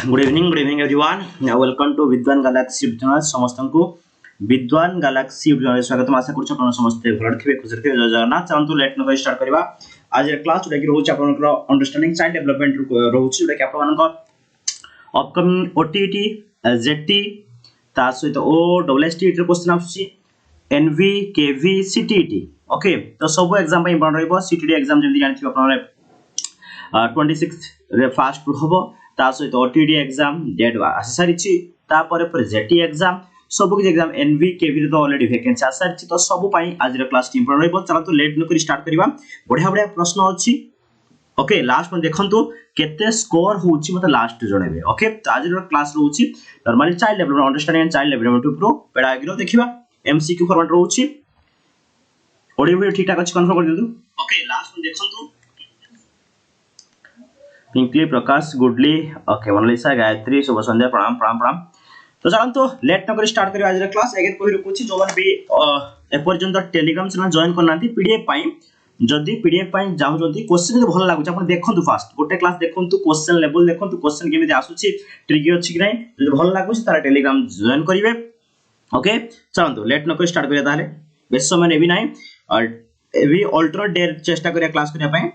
Good evening everyone. Welcome to Vidwan galaxy YouTube समस्त को विद्वान गैलेक्सी यूट्यूब स्वागत। आशा करछ आपण समस्त भल थिबे खुश थिबे। जय जगन्नाथ। चलंतु लेट न स्टार्ट करबा। आज क्लास जोटा कि रहउछ आपनकर अंडरस्टैंडिंग चाइल्ड डेवलपमेंट रहउछ जोटा कि आपनकर अपकमिंग ओटीटी जेटी ता सहित ओडब्ल्यूएसटी रे क्वेश्चन आछी एनवी केवी सीटीटी। ओके तो सब एग्जाम पे इम्पोर्टेंट रहबो। सीटीटी एग्जाम जल्दी जानि थिबो आपन 26 रे फास्ट होबो। ता सहित ओटीटी एग्जाम डेट आसी सारिछि। ता पर जेटी एग्जाम सब किछ एग्जाम एनवी केवी रे तो ऑलरेडी वैकेंसी आसी सारिछि। तो सब पई आज रे क्लास टीम पर रहबो। चला तो लेट न करी स्टार्ट करबा। बढ़िया बढ़िया प्रश्न अछि। ओके लास्ट में देखंतु केते स्कोर होउछि मते लास्ट जणेबे। ओके तो आज रे क्लास रहउछि normally child development understanding and child development pro pedagogy देखिबा। एमसीक्यू फॉर्मेट रहउछि। ऑडियो वीडियो ठीक ठाक अछि कन्फर्म कर दियंतु। ओके लास्ट में देखंतु पिंकली प्रकाश गुडली ओके मोनालिसा गायत्री शुभ संध्या प्रणाम प्रणाम प्रणाम। तो चलन तो लेट न कर स्टार्ट करियो आज रे क्लास। अगेन कहि रखुछि जो मन भी ए पर्यंत टेलीग्राम चैनल जॉइन करनांती पीडीएफ पाई जदी पीडीएफ पाई जाउ जदी क्वेश्चन जदी भल लागुछ आपण देखंतु फास्ट गोटे क्लास देखंतु क्वेश्चन लेवल देखंतु क्वेश्चन केमिति आसुछि ट्रिकी अछि कि नै जदी भल लागुछ तारा टेलीग्राम जॉइन करिवे। ओके चलन तो लेट न कर स्टार्ट करिया ताले बेस समय नेबी नै और एवी अल्टरनेट डे चेष्टा करिया क्लास करिया पाई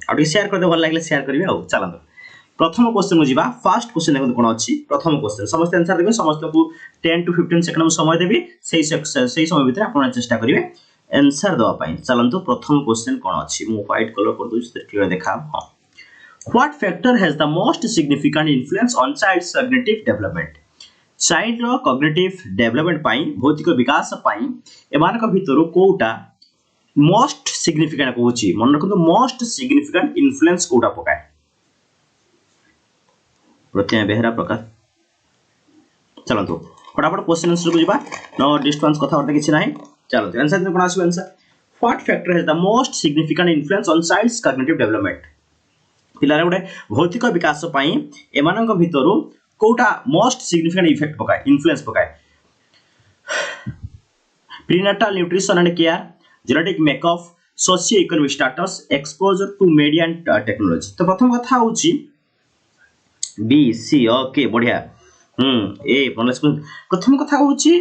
आउट शेयर कर दे भल लागले शेयर करिवे। आ चलन प्रथम क्वेश्चन को जीवा। फर्स्ट क्वेश्चन देखो कोन अछि। प्रथम क्वेश्चन समस्त आंसर देबे। समस्त को 10 टू 15 सेकंड समय देबी। सही समय भीतर आपण चेष्टा करिवे आंसर दवा पाई। चलन तो प्रथम क्वेश्चन कोन अछि मु व्हाइट कलर कर दोछि त क्लियर देखा। हां what factor has the most significant influence on child's cognitive development. Child रो कॉग्निटिव डेवलपमेंट पाई भौतिक विकास पाई एमान को भीतर कोउटा मोस्ट सिग्निफिकेंट कहूची मन रखो। मोस्ट सिग्निफिकेंट इन्फ्लुएंस कोटा पकाए प्रतिमा बेहरा प्रकाश। चलो तो फटाफट क्वेश्चन आंसर को जीवा। नो डिस्टेंस कथा वर्ता किछि नाही। चलो तो आंसर कोन आसी answer what factor has the most significant influence on child's cognitive development. पिलारे गुडे भौतिक विकास पई एमान को भीतर कोटा मोस्ट सिग्निफिकेंट इफेक्ट पकाए इन्फ्लुएंस पकाए। Prenatal nutrition and care, genetic makeup, socio-economic status, exposure to media and technology। तो प्रथम कथा होची बी सी। ओके बढ़िया ए पनलेस प्रथम कथा होची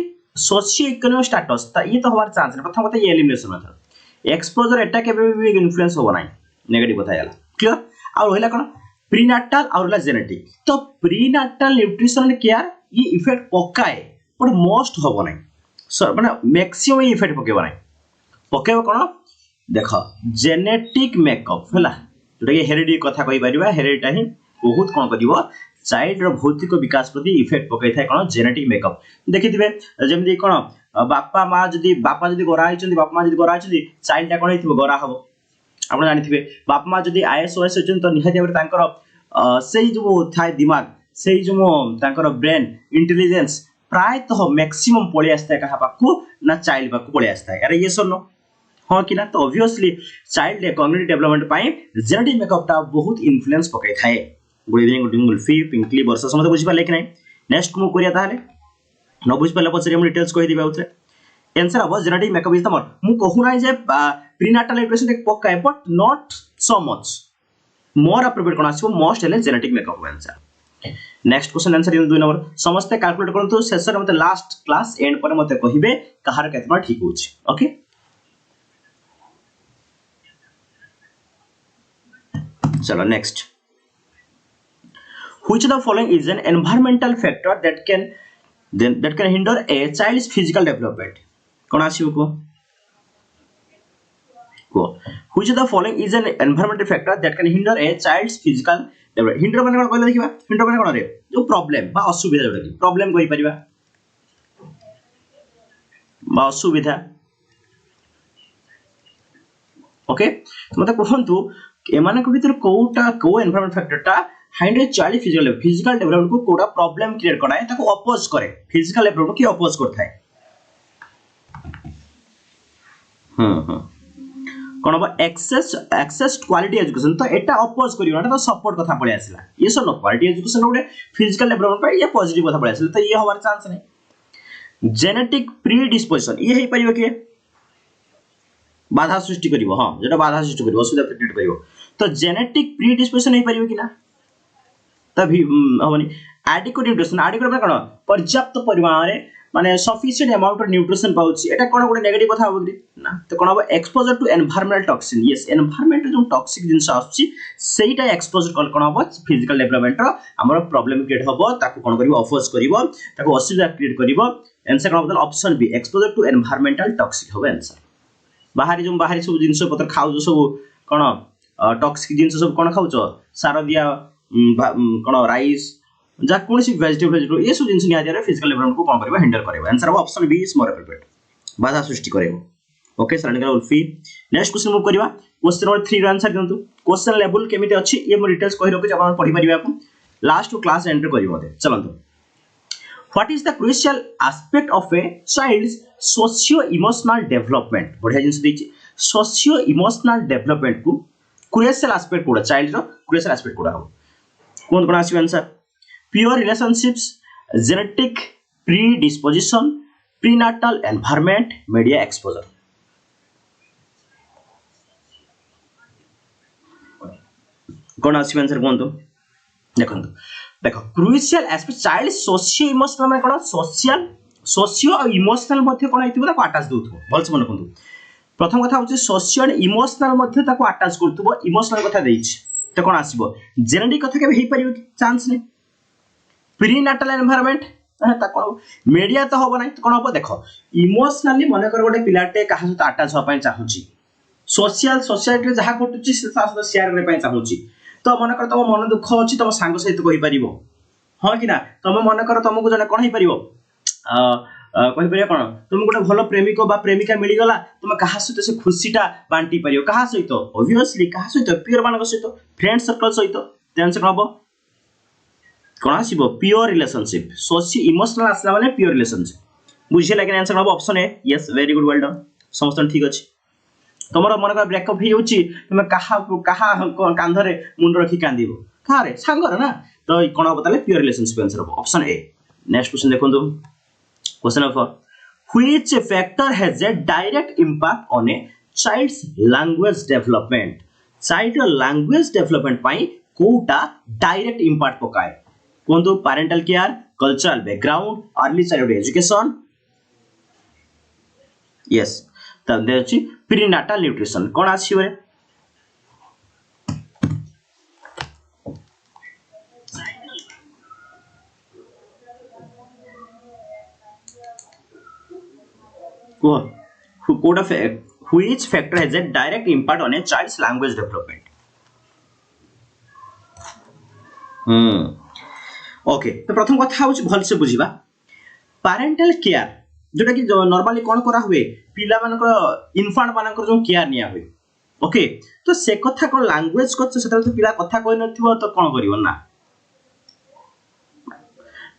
socio-economic status ता ये तो हमार चांस है। प्रथम कथा ये एलिमिनेशन मेथड एक्सपोजर एटा केबे भी इन्फ्लुएंस हो नाही नेगेटिव कथा याला क्लियर। आ रहला कोन प्रीनेटल और रहला जेनेटिक। तो प्रीनेटल न्यूट्रिशन एंड केयर ये इफेक्ट पकाए बट मोस्ट होबो नाही सर माने मैक्सिमम इफेक्ट पकेबो नाही। पकेबो कोन देख जेनेटिक मेकअप हला जोटा कि हेरिडिटी कथा कहि परिबा। हेरिडिटी ही बहुत कोन करिवो चाइल्ड रो भौतिक विकास प्रति इफेक्ट पकै थाय कोन जेनेटिक मेकअप। देखिथिबे जेमि कोन बापा मां जदी गोरा आइचंदी बापा मां जदी गोरा आइचंदी चाइल्ड ता कोन हिथिबो गोरा हबो आपण जानिथिबे। बापा मां जदी आईएएस ओएस होचन तो निहाती भाबरे तांकर सेही जो थाय दिमाग सेही जो तांकर ब्रेन इंटेलिजेंस प्रायतः मैक्सिमम पळे आस्ता कहा पाकू ना चाइल्ड पाकू पळे आस्ता। अरे ये सुनो हाँ कि ना। तो ऑब्वियसली चाइल्ड कॉग्निटिव डेवलपमेंट पाई जेनेटिक मेकअप ता बहुत इन्फ्लुएंस पकै थाए। गुड इवनिंग गुल्फी पिंकली वर्षा समझ बुझ पाले कि नहीं। नेक्स्ट को करिया ताले न बुझ पाले पछरे हम डिटेल्स कहि दिबा उतरे आंसर अब genetic makeup is the more. मु कहू नाही जे प्रीनेटल न्यूट्रिशन एक पकाए but not so much more appropriate कोन आसीबो मोस्ट हेले genetic makeup answer. Next question answer 2 number समस्त कैलकुलेट करंतु सेशन मते लास्ट क्लास एंड पर मते कहिबे कहार केतना ठीक होछि। ओके चलो next which of the following is an environmental factor that can hinder a child's physical development। कोन आसीबो को which of the following is an environmental factor that can hinder a child's physical development। Hinder माने कोन कहले देखिबा। Hinder माने कोन रे जो problem बा असुविधा जोटा कि प्रॉब्लम कहि परिबा बा असुविधा। ओके मते कहंतु एमाने को भीतर कोटा को एनवायरनमेंट फैक्टर ता हाइंड चाइल्ड फिजिकल डेवलपमेंट को कोटा प्रॉब्लम क्रिएट कराए ताको अपोज करे फिजिकल डेवलपमेंट की अपोज करथाय। कोन बा एक्सेस क्वालिटी एजुकेशन तो एटा अपोज करियो ना तो सपोर्ट कथा पळे आसिला। ये सुनो क्वालिटी एजुकेशन उडे फिजिकल डेवलपमेंट पर ये पॉजिटिव कथा पळे आसिला तो ये होवार चांस नै। जेनेटिक प्री डिस्पोजिशन ये हे परिबो के बाधा सृष्टि करिवो। हां जेटा बाधा सृष्टि करिवो असुविधा क्रिएट करिवो तो जेनेटिक प्री डिस्पोजिशन हे परिबो कि ना त हमनी एडिक्वेट न्यूट्रिशन एडिक्वेट माने कोन पर्याप्त परिमाण रे माने सफिशिएंट अमाउंट ऑफ न्यूट्रिशन पाउची एटा कोन गोटे नेगेटिव कथा होबो ना तो कोन हो exposure to environmental toxin yes environment जो टॉक्सिक जिंस आछी सेटा एक्सपोजर कोन हो फिजिकल डेवलपमेंट रो हमर प्रॉब्लम क्रिएट होबो ताको कोन करिवो अफोर्स करिवो ताको असुविधा क्रिएट करिवो आंसर कोन होबो option B exposure to environmental toxic होबो आंसर बाहरी सब जिंस पत्र खाउ सब कोन टॉक्सिक जिंस सब कोन खाउचो सार दिया कोन राइस जा कोनसी वेजिटेबल ये सब जिंस निया जारे फिजिकल डेवलपमेंट को कोन करबो हैंडल करबो आंसर हो option B is more appropriate बाधा सृष्टि करबो okay sir Ulfi next question move करबा क्वेश्चन नंबर 3 रो आंसर दंतु क्वेश्चन लेवल केमिति अछि ये मो डिटेल्स कहि रखि अपन पढि परिबा आपन लास्ट क्लास एंटर करिवो मते चलंतु what is the crucial aspect of a child's socio emotional development बढ़िया जिंस दैछि सोशियो इमोशनल डेवलपमेंट को क्रूशियल एस्पेक्ट कोडा चाइल्ड रो क्रूशियल एस्पेक्ट कोडा हो कोन आसी answer pure relationships, genetic predisposition, prenatal environment, media exposure. कौन आसी आंसर कोन देखो crucial aspect child socio emotional माने कोन सोशियो और इमोशनल मध्ये कोन आइतिबो ताको अटैच दोथबो भलस मन कोन प्रथम कथा होची सोशियो और इमोशनल मध्ये ताको अटैच करतबो इमोशनल कथा देइछि तो कोन आसीबो जेनेटिक कथा के हेई परिबो चांस नै प्रीनाटल एनवायरनमेंट ता कोन मीडिया तो होबो नै तो कोन होबो देखो इमोशनली मन कर गोटे पिलाटे कहा सहित अटैच होपा चाहूची सोशल सोसाइटी रे जहा घटुची से सा सहित शेयर करे पय चाहूची तो मन कर तम मन दुख अछि तम सांग सहित कहि परिबो हां कि ना तम मन कर तमको जने कोन हे परिबो कहि परियो कोन तुम गोटे भलो प्रेमिक बा प्रेमिका मिली गला तुम कहा सहित से खुशीटा बांटी परियो कहा सहित ऑब्वियसली कहा सहित पियर मानक सहित फ्रेंड सर्कल सहित टेंशन होबो कोन आसीबो प्योर रिलेशनशिप सोशियो इमोशनल आसला माने प्योर रिलेशनशिप बुझे लागे आंसर होबो ऑप्शन ए yes very good well done समस्त ठीक अछि तमरो मन का ब्रेकअप ही होची तुम कहा कांधरे मुंड रखी कांदीबो कारे सांगर ना तो कोन होबो ताले प्योर रिलेशनशिप आंसर होबो ऑप्शन ए नेक्स्ट क्वेश्चन देखंतु question of which factor has a direct impact on a child's language development child language development पई कोटा डायरेक्ट इंपैक्ट पकाए कोन तो parental care cultural background early childhood education yes तब दे अछि प्रीनाटल न्यूट्रिशन कोन आछि बरे कोड of which factor has a direct impact on a child's language development okay तो प्रथम कथा होची भल से बुझिबा पेरेंटल केयर जोटा कि नॉर्मली कोन करा हुए पिला मानकर इन्फांट मानकर जो केयर निया हुए ओके तो से कथा कोन लैंग्वेज को सेटा तो पिला कथा कोइ नथिबो तो कोन करिवो ना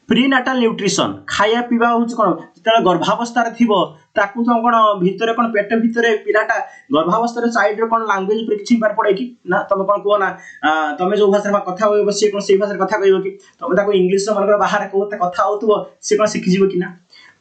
प्रीनाटल न्यूट्रिशन खाया पीवा होची कोन जतले गर्भावस्था रे थिबो ताकू तो कोन भितरे कोन पेट भितरे पिलाटा गर्भावस्था रे साइड रे कोन लैंग्वेज पर किछि बार पड़े कि ना तमे कोन को ना तमे जो भाषा में कथा होइबो से कोन सेही भाषा कथा कहिबो कि तमे ताको इंग्लिश में मनकर बाहर को कथा होतबो से कोन सिखि जिवो कि ना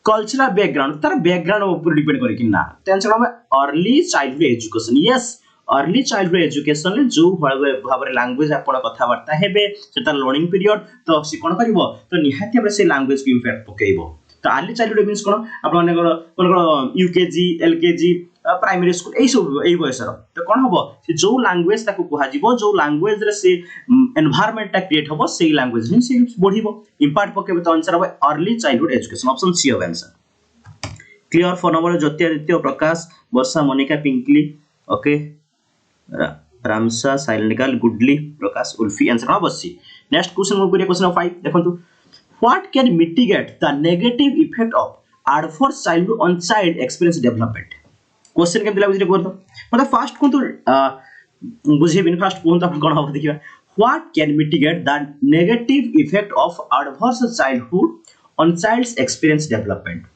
कल्चरल बैकग्राउंड तार बैकग्राउंड ऊपर डिपेंड करे कि ना टेंशन में early childhood education yes early childhood education ले जो भाबरे लैंग्वेज आपण कथा वार्ता हेबे सेटा लर्निंग पीरियड तो से कोन करिवो तो निहाती भाबरे से लैंग्वेज को इंपैक्ट पकेइबो तो अर्ली चाइल्डहुड मींस कोन आपण कोन यूकेजी एलकेजी प्राइमरी स्कूल एई सब एई बयसर तो कोन हबो से जो लैंग्वेज ताको कहा जिवो जो लैंग्वेज रे से एनवायरनमेंट ता क्रिएट हबो सेई लैंग्वेज हि से बढ़िबो इंपैक्ट पकेबो तो आंसर हबो early childhood education option C of answer clear phone number Jyotiaditya Prakash Varsha Monika Pinkly okay रामसा साइलेंटिकल गुडली प्रकाश उल्फी आंसर ना बसी नेक्स्ट क्वेश्चन मूव करिए क्वेश्चन 5 देखंतु what can mitigate the negative effect of adverse childhood on child experience development question के दिला बुझे करतो मतलब फास्ट कोन तो बुझे बिन फास्ट कोन तो कोन हो देखिबा what can mitigate the negative effect of adverse childhood on child's experience development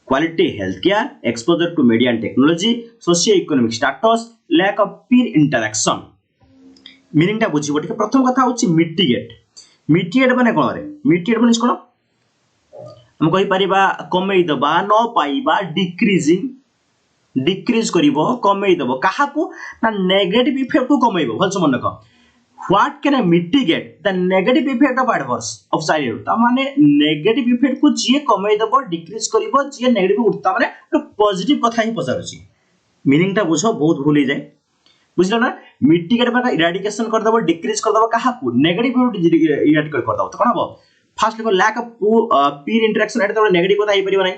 quality healthcare, exposure to media and technology, socio-economic status, lack of peer interaction. Meaning टा बुझिबो ठीक प्रथम कथा होची mitigate. Mitigate माने कोन रे? Mitigate माने कोन? हम कहि परिबा कमेई दबा न पाइबा डिक्रीज करिवो कमेई दबो काहा को ना नेगेटिव इफेक्ट को कमेइबो भलस मन रख What can I mitigate the negative effect of adverse of childhood? ता माने negative effect को जे कमे दबो डिक्रीज करिवो जे नेगेटिव उठता माने पॉजिटिव कथा ही पचारुची मीनिंग ता बुझो बहुत भूल जाए बुझलो ना मिटिगेट माने इरेडिकेशन कर दबो डिक्रीज कर दबो कहा को नेगेटिव इरेडिकेट कर दबो तो कोन हबो first level lack of Pir interaction एटा तो नेगेटिव कथा ही परिबो नै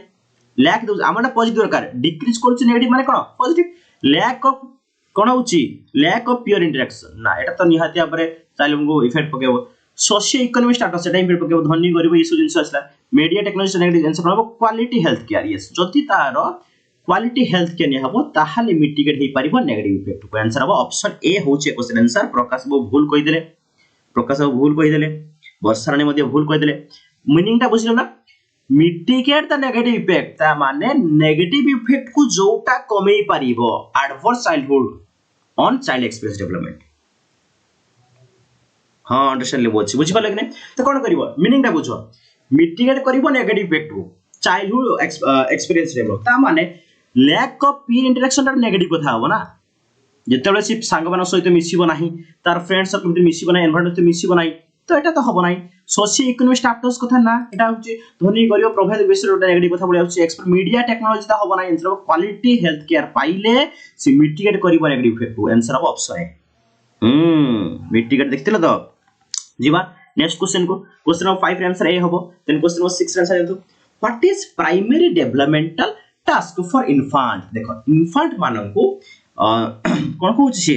लैक दो आमटा पॉजिटिव दरकार डिक्रीज करछ नेगेटिव माने कोन पॉजिटिव लैक ऑफ कोन होची लैक ऑफ प्योर इंटरेक्शन ना एटा तो निहाती आपरे चाइल्ड को इफेक्ट पकेबो सोशियो इकोनॉमिक स्टेटस एटा इफेक्ट पकेबो धनी गरीब इशू जिंस असला मीडिया टेक्नोलॉजी नेगेटिव आंसर हबो क्वालिटी हेल्थ केयर यस जति तार क्वालिटी हेल्थ केयर ने हबो ताहाले मिटिगेट हे परिबो नेगेटिव इफेक्ट को आंसर हबो ऑप्शन ए होचे क्वेश्चन आंसर प्रकाश बो भूल कहि देले वर्षा रानी मध्ये भूल कहि देले मीनिंग ता बुझिलो ना मिटिगेट द नेगेटिव इफेक्ट ता माने नेगेटिव इफेक्ट को जोटा कमेई परिबो adverse childhood on child experience development हां अंडरस्टैंड लेबो अछि बुझि पाले कि नै तो कोन करिवो मीनिंग ता बुझो मिटिगेट करिवो नेगेटिव इफेक्ट को चाइल्डहुड एक्सपीरियंस डेवलप ता माने लैक ऑफ पीर इंटरेक्शन ता नेगेटिव कथा हो ना जेतेबे सी सांग मानो सहित मिसिबो नाही तार फ्रेंड्स सर्कल मिसिबो नाही एनवायरनमेंट तो मिसिबो नाही तो एटा तो हबो नाही सोशियो इकोनॉमिक स्टेटस कथा ना एटा होची धनी गरीब प्रभेद विषय नेगेटिव कथा बोले होची एक्सपर्ट मीडिया टेक्नोलॉजी ता हबो नाही आंसर क्वालिटी हेल्थ केयर पाइले सी मिटिगेट करिवो नेगेटिव इफेक्ट को आंसर हबो ऑप्शन ए मिटिगेट देखतिला तो जीवा नेक्स्ट क्वेश्चन नंबर 5 रे आंसर ए हबो देन क्वेश्चन नंबर 6 रे आंसर देतो what is primary developmental task for infant देखो इन्फेंट मानन को कोन को होची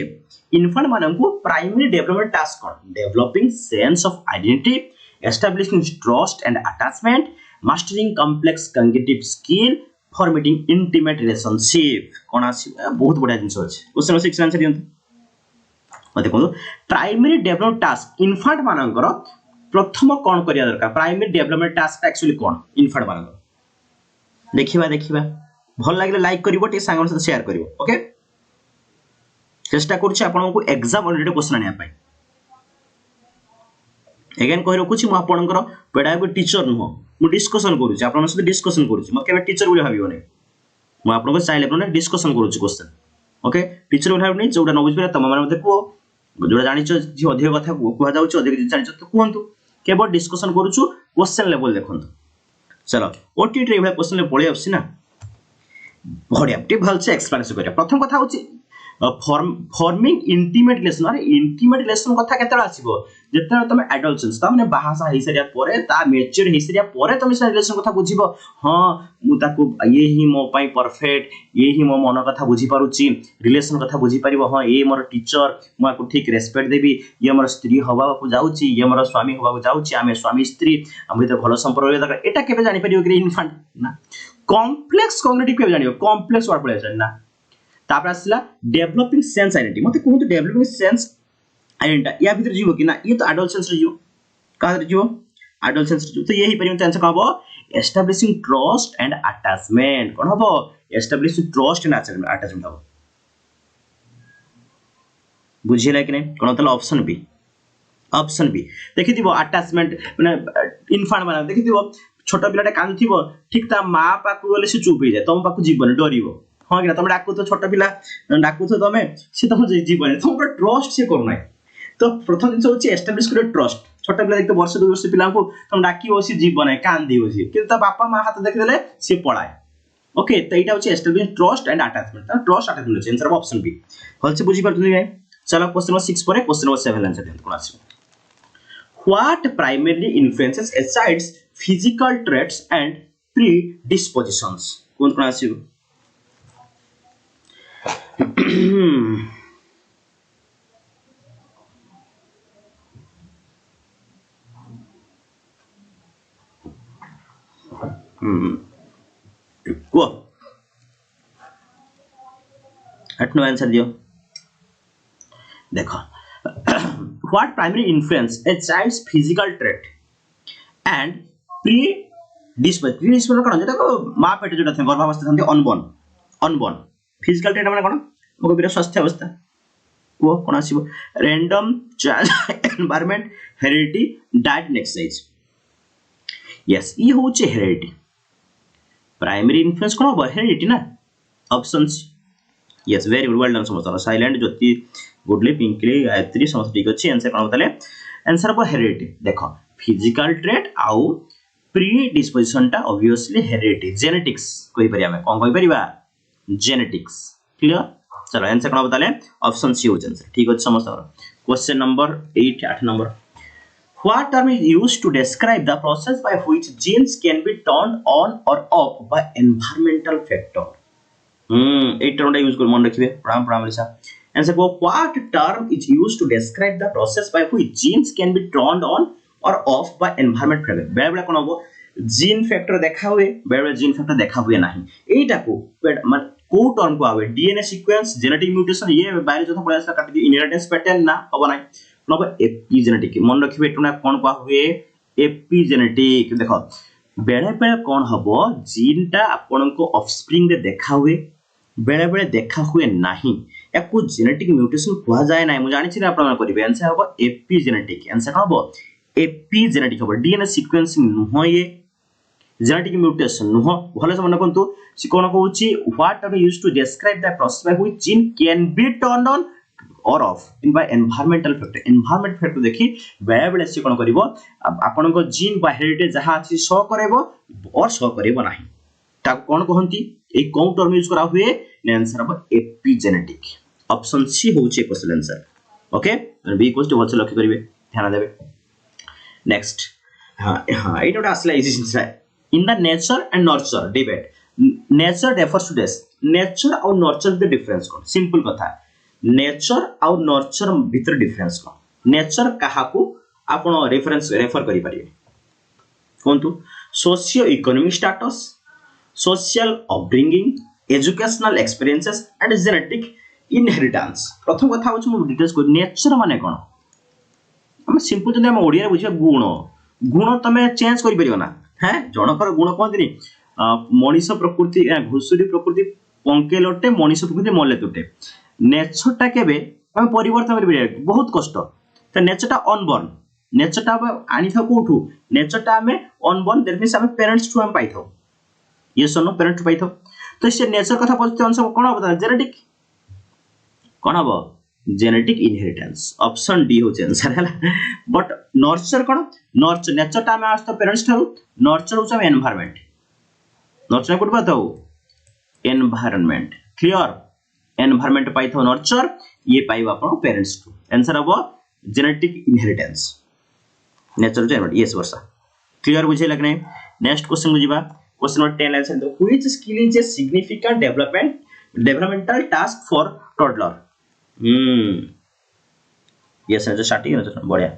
इन्फेंट मानन को प्राइमरी डेवलपमेंट टास्क कोन developing sense of identity establishing trust and attachment mastering complex cognitive skill formatting intimate relationship कोन आसी बहुत बढिया जिंस अछि क्वेश्चन नंबर 6 आंसर दियंतु देखो प्राइमरी डेवलपमेंट टास्क इन्फेंट मानकर प्रथम कोन करिया दरकार प्राइमरी डेवलपमेंट टास्क एक्चुअली कोन इन्फेंट मानकर देखिबा भल लागले लाइक करिवो टे सांगन साथ शेयर करिवो ओके चेष्टा करूछि आपन को एग्जाम ऑलरेडी क्वेश्चन आनिया पाई अगेन कहि रखुछि म आपनकर पेडागोजी टीचर नो मु डिस्कशन करूछि आपन साथ डिस्कशन करूछि मत केबे टीचर बोली भाबियो नै मु आपन को चाइल्ड आपन डिस्कशन करूछि क्वेश्चन ओके टीचर बोली भाबियो नै जोडा न बुझबे तम माने मते को जोडा जानिछो जे अधिक कथा कुहा जाउछि अधिक जानिछो तो कहंतु केबो डिस्कशन करूछु क्वेश्चन लेवल देखंतु चलो ओटीटी रे क्वेश्चन ले पळे आछि ना बढ़िया टे भल से एक्सप्लेनेशन करिया प्रथम कथा होछि फॉर्मिंग इंटीमेट रिलेशन अरे इंटीमेट रिलेशन कथा केतला आसीबो जेतरा तमे एडल्टसेंस ता माने बाहासा हे सरिया परे ता मैच्योर हे सरिया परे तमे से रिलेशन कथा बुझिबो हां मु ताको ये ही मो पई परफेक्ट ये ही मो मन कथा बुझी पारुची रिलेशन कथा बुझी परिबो हां ये मोर टीचर मु आको ठीक रेस्पेक्ट देबी ये मोर स्त्री हवा को जाउची ये मोर स्वामी हवा को जाउची आमे स्वामी स्त्री हम भीतर भलो संपर्क दरकार एटा केबे जानि परिबो कि इन्फेंट ना कॉम्प्लेक्स कॉग्निटिव केबे जानिबो कॉम्प्लेक्स वर्ड पळे जानि ना तापर आसला डेवलपिंग सेंस आइडेंटिटी मते कहू तो डेवलपिंग सेंस आइडेंटिटी या भीतर जीवो कि ना ये तो एडोलसेंस रे जीवो का रे जीवो एडोलसेंस रे तो यही परिम चांस का हबो एस्टैब्लिशिंग ट्रस्ट एंड अटैचमेंट कोन हबो एस्टैब्लिशिंग ट्रस्ट एंड अटैचमेंट हबो बुझिला कि नै कोन तले ऑप्शन बी देखि दिबो अटैचमेंट माने इन्फेंट माने देखि दिबो छोटा पिलाटा कांथिबो ठीक ता मां पाकु गले से चुप हो जाय तम पाकु जीवन डरिबो हां कि तुम डाकू तो छोटा पिला डाकू तो तमे से तुम जीवन तुम पर ट्रस्ट से करना है तो प्रथम दिन होची एस्टैब्लिश कर ट्रस्ट छोटा पिला देखते वर्ष 2 वर्ष पिला को तुम डाकी होसी जीवन है कान दी होसी कि ता बापा मां हाथ देख देले से पळाय ओके तो एटा होची एस्टैब्लिश ट्रस्ट एंड अटैचमेंट तो trust attachment answer option B भल से बुझी परतु नै चलो क्वेश्चन नंबर 6 पर क्वेश्चन नंबर 7 आंसर देन कोन आसी what primarily influences a child's physical traits and predispositions कोन आसी को हट नो आंसर दियो देखो what primary influence a child's physical trait and predisposition कोन जेटा को मां पेट जोटा थे गर्भावस्था थंती अनबोर्न फिजिकल ट्रेट माने कोन मको बिरा स्वास्थ्य अवस्था को कोन आसीबो random child environment heredity diet and exercise yes ई होचे हेरिडिटी प्राइमरी इन्फ्लुएंस कोन हो हेरिडिटी ना options yes very good well done समझता साइलेंट ज्योति गुडली पिंकली गायत्री समस्त ठीक अछि आंसर कोन बताले आंसर अब हेरिडिटी देखो फिजिकल ट्रेट आउ प्री डिस्पोजिशन टा ऑब्वियसली हेरिडिटी जेनेटिक्स कोइ परिया में कोन कोइ परिबा जेनेटिक्स क्लियर चलो आंसर कोन बताले ऑप्शन सी हो आंसर ठीक अछि समस्त question number 8 8 number What term is used to describe the process by which genes can be turned on or off by environmental factor? A term use कर मन रखिबे प्रणाम लिसा आंसर को what term is used to describe the process by which genes can be turned on or off by environment factor बेले बेले कोन हो gene factor देखा हुए बेले बेले जीन फैक्टर देखा हुए नाही एटा को मान को टर्म को आवे डीएनए सीक्वेंस जेनेटिक म्यूटेशन ये बारे जो पड़ा काट दी इनहेरिटेंस पैटर्न ना होबा नाही नब एपिजेनेटिक मन रखिबे एटुना कोन को हुए एपिजेनेटिक देखो बेले बेले कोन हबो जीन टा आपन को ऑफस्प्रिंग रे देखा हुए बेले बेले देखा हुए नाही याकू जेनेटिक म्यूटेशन कुआ जाय नाही मु जानि छी आपन करिवे आंसर हबो एपिजेनेटिक आंसर हबो एपिजेनेटिक हबो डीएनए सीक्वेंसिंग नुह ये जेनेटिक म्यूटेशन नुह भले से मन कोंतु सी कोन कहूची what are used to describe the process by which gene can be turned on or off in by environmental factor देखि बेले बेले से कोन करिवो आपन को जीन बा हेरिटेज जहा अछि शो करेबो और शो करेबो नाही ता कोन कहंती ए कोन टर्म यूज करा हुए आंसर अब एपिजेनेटिक ऑप्शन सी होचे question answer okay B equals to वच्चे लक्ष्य करिवे ध्यान देबे नेक्स्ट हां एटा असला easy in the nature and nurture debate nature refers to this nature और नर्चर द डिफरेंस कोन सिंपल कथा नेचर और नर्चर भीतर डिफरेंस कोन नेचर कहा को आपण रेफरेंस रेफर करि परिबे कोंतु socio economic status social upbringing educational experiences and genetic inheritance प्रथम कथा होछ मु डिटेल्स को नेचर माने कोन हम सिंपल जने हम ओडिया बुझिया गुण तमे चेंज करि परियो ना हैं जनकर गुण कोंदिनी मनीष प्रकृति घुसुरी प्रकृति पंके लटे मनीष प्रकृति मले तुटे नेचर टा केबे हम परिवर्तन करि बहुत कष्ट त नेचर टा अनबॉर्न नेचर टा आनी था कोठू नेचर टा हमें अनबॉर्न दैट मींस हम पेरेंट्स टू हम पाई थाओ ये सुनो पेरेंट्स पाई थाओ तो से नेचर कथा पछते अंश कोन बता जेनेटिक कोन हबो जेनेटिक इनहेरिटेंस ऑप्शन डी हो आंसर है बट नर्चर कोन नर्चर नेचर टा हमें आस्तो पेरेंट्स थारू नर्चर हो एनवायरनमेंट नर्चर कोड बताओ एनवायरनमेंट क्लियर एनवायरनमेंट पाई थो नर्चर ये पाइबा अपन पेरेंट्स टू आंसर हबो genetic inheritance nature genetic yes Varsha clear बुझे लगने नेक्स्ट क्वेश्चन को जीवा क्वेश्चन नंबर 10 आंसर दो which skill is a significant developmental task for toddler yes answer starting बढ़िया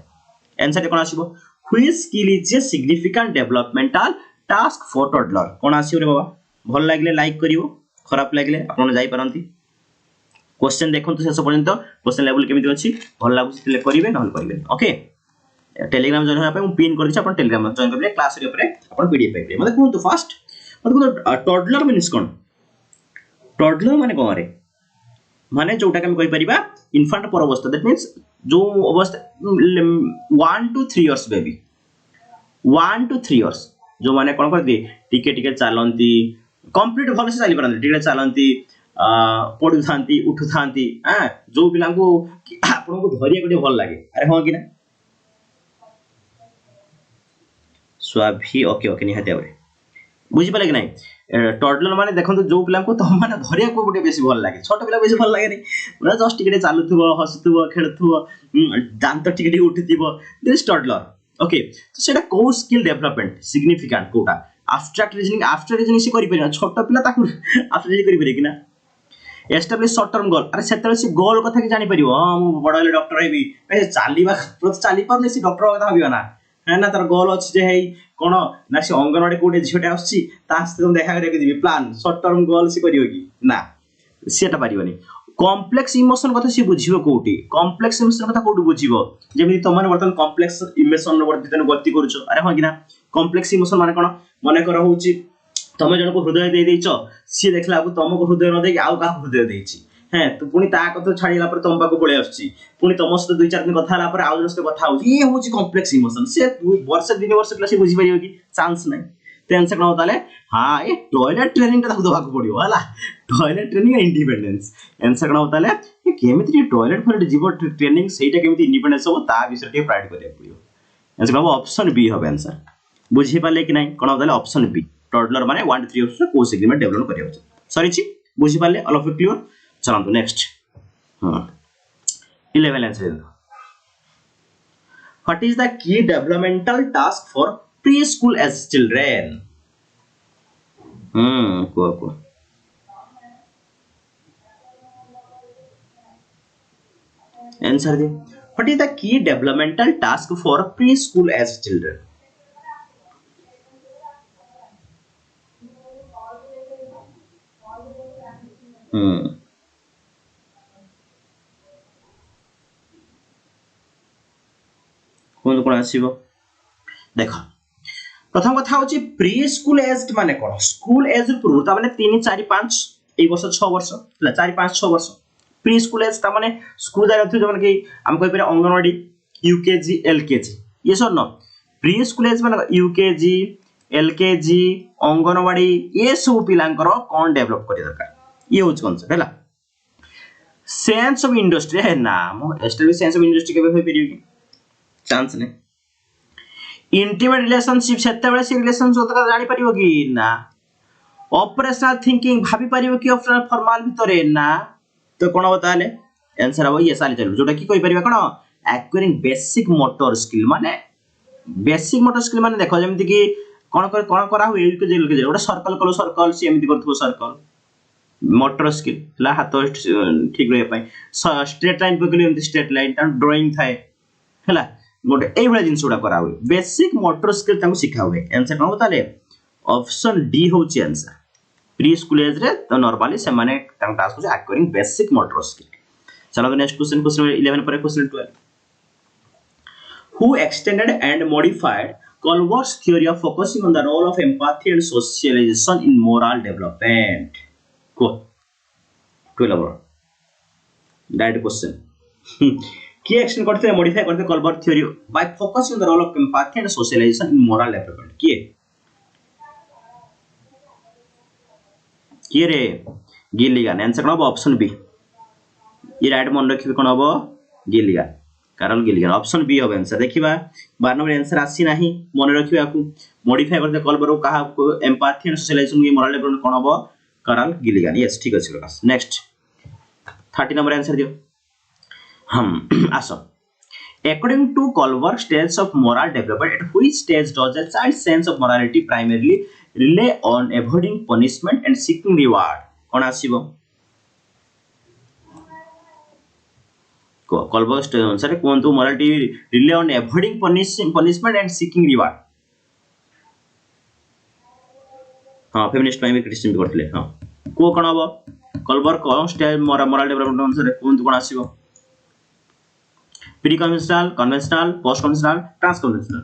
आंसर कोन आसीबो which skill is a significant developmental task for toddler कोन आसीबो रे बाबा भल लागले लाइक करिवो खराब लागले आपण जाई परंती क्वेश्चन देखो तो शेष पर्यंत क्वेश्चन लेवल केमिति अछि भल लागु सिलेक्ट करिवे नहल करिवे ओके टेलीग्राम जॉइन होया पे हम पिन कर दिछ अपन टेलीग्राम जॉइन करबे क्लास रे ऊपर अपन पीडीएफ पाइबे मतलब कोन तो फास्ट मतलब टॉडलर मींस कोन टॉडलर माने कोन रे माने जोटा के हम कहि परिबा इन्फेंट पर अवस्था दैट मींस जो अवस्था 1 to 3 years baby 1 to 3 years जो माने कोन कर दे टिके टिके चालंती कंप्लीट भल से चली परंती टिके चालंती पढु थांती उठु थांती जो पिला को आपन को धरिया कोटे भल लागे अरे हो कि ना स्वाभी ओके ओके निहाते आबे बुझि पाले कि नहीं टॉडलर माने देखंतु जो पिला को त माने धरिया को कोटे बेसी भल लागे छोट पिला बेसी भल लागे नहीं पूरा जस्ट टिके चालुथुबो हसुथुबो खेलथुबो दांत टिके टिके उठिथिबो दिस टॉडलर ओके तो सेटा को स्किल डेवलपमेंट सिग्निफिकेंट कोटा एब्स्ट्रैक्ट रीजनिंग से करि परिना छोट पिला ताकू एब्स्ट्रैक्ट करि परिना कि ना एस्टैब्लिश शॉर्ट टर्म गोल अरे सेतले से गोल कथा कि जानि परियो हम बडले डॉक्टर हेबी ए चालीबा प्रति चाली परने से डॉक्टर कथा हबियो ना है ना तार गोल अछि जे हे कोन ना से अंगनवाड़ी कोटे झियोटे आछि तास तुम देखा करे दिबी प्लान शॉर्ट टर्म गोल से करियो कि ना सेटा पारिबनी कॉम्प्लेक्स इमोशन कथा से बुझिबो कोठी कॉम्प्लेक्स इमोशन कथा कोठी बुझिबो जेमि त माने वर्तन कॉम्प्लेक्स इमोशन वर्तन गति करछो अरे हो कि ना कॉम्प्लेक्स इमोशन माने कोन माने कर होउची तमे जन को हृदय दे देइछो सी देखला को तुमको हृदय न देकी आउ का हृदय देइछि हैं तो पुनी ता कतो छाडीला पर तुम पाको पळे आछी पुनी तुम सते 2-4 दिन कथा हला पर आउ जसते कथा होउची ये होउची कॉम्प्लेक्स इमोशन से 2 वर्ष 3 वर्ष क्लास बुझि परियो कि चांस नै तो आंसर कौन होता है हाँ ये टॉयलेट ट्रेनिंग का दबाक पड़ो है टॉयलेट ट्रेनिंग इंडिपेंडेंस आंसर कौन होता है केमिति टॉयलेट फॉर जीव ट्रेनिंग सेटा केमिति इंडिपेंडेंस हो ता विषय टे प्राइड करिया पड़ो आंसर कौन ऑप्शन बी हो आंसर बुझी पाले कि नहीं कौन होता है ऑप्शन बी टॉडलर माने 1 to 3 इयर्स को सेगमेंट डेवलप करिया सॉरी छी बुझी पाले ऑल ऑफ क्लियर चलंतु नेक्स्ट हां 11 answer What is the key developmental task for preschool as children? Ko. Answer the. What is the key developmental task for preschool as children? कौन आसीबो देखो प्रथम कथा होची प्री स्कूल एज माने कोन school as पूर्व ता माने 3 4 5 ए वर्ष 6 वर्ष 4 5 6 वर्ष प्री स्कूल एज ता माने स्कूल जाय रथु जमन कि हम कोइ पर अंगनवाड़ी यूकेजी एलकेजी ये सब न प्री स्कूल एज माने यूकेजी एलकेजी अंगनवाड़ी ये सब पिलांकर कोन डेवलप करि दरकार ये होच कांसेप्ट हैला सेंस ऑफ इंडस्ट्री है नाम एस्टेब्लिश सेंस ऑफ इंडस्ट्री केबे होई परियो कि चांस ने इंटीमेट रिलेशनशिप सेते बेले से रिलेशनशिप तो जानि परियो कि ना ऑपरेशनल थिंकिंग भाबी परियो कि ऑपरेशनल फॉर्मल भितरे ना तो कोन होता है आंसर अब ये साली चलो जोटा कि कोइ परियो कोन एक्वायरिंग बेसिक मोटर स्किल माने देखो जेमति कि कोन करा हुए के जेल के ओटा सर्कल कलो सर्कल से एमति करथबो सर्कल मोटर स्किल ला हाथ ठीक रहे पाई स्ट्रेट लाइन पकले एमति स्ट्रेट लाइन ता ड्राइंग थाए हला गोटे ए भले जिंस उडा करा हुए बेसिक मोटर स्किल ताको सिखा हुए आंसर कोन बताले ऑप्शन डी होची आंसर प्री स्कूल एज रे तो नॉर्मली से माने ताको टास्क होची एक्वायरिंग बेसिक मोटर स्किल चलो नेक्स्ट क्वेश्चन 11 पर question 12 who extended and modified Colbert's theory of focusing on the role of empathy and socialization in moral development cool that question की action करते हैं modify करते हैं Kohlberg theory by focusing on the role of empathy and socialization in moral development किए रे Gilligan answer कोन option B ये right मन रखिबे कोन हबो गिलिगन कारण गिलिगन ऑप्शन बी हो आंसर देखिबा 12 नंबर आंसर आसी नाही मन रखिबे आकु मॉडिफाई करते कॉल्बर्ट कहा empathy and socialization in moral development कोन हबो कारण गिलिगन यस ठीक अछि प्रकाश नेक्स्ट 30 नंबर आंसर दियो हम आसो according to Colbert stage of moral development at which stage does a child's sense of morality primarily rely on avoiding punishment and seeking reward cone आसीबो Colbert stage अनुसार कोन तो morality rely on avoiding punishment and seeking reward हां feminist time क्रिश्चियन भी करथले हां को कोन हबो Colbert कोन स्टेज मोरल डेवलपमेंट अनुसार कोन तो कोन आसीबो preconventional conventional post conventional trans conventional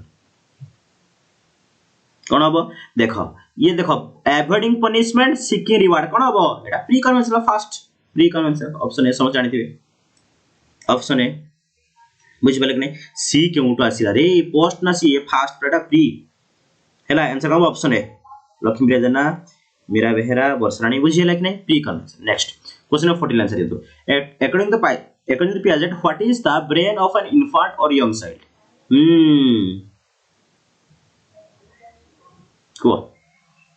कोन हबो देखो ये देखो अवॉइडिंग पनिशमेंट सीकिंग रिवार्ड कोन हबो एटा preconventional fast preconventional option A समझ जानिथिबे ऑप्शन ए बुझ पाले कि नहीं सी के उठो आसीला रे पोस्ट ना सी ए फास्ट एटा प्री हैला आंसर हबो ऑप्शन ए लक्ष्मी प्रिया मीरा बेहरा वर्षरानी बुझियला कि नहीं प्री-कन्वेंशनल नेक्स्ट क्वेश्चन 14 आंसर दे दो according to Piaget what is the brain of an infant or young child cool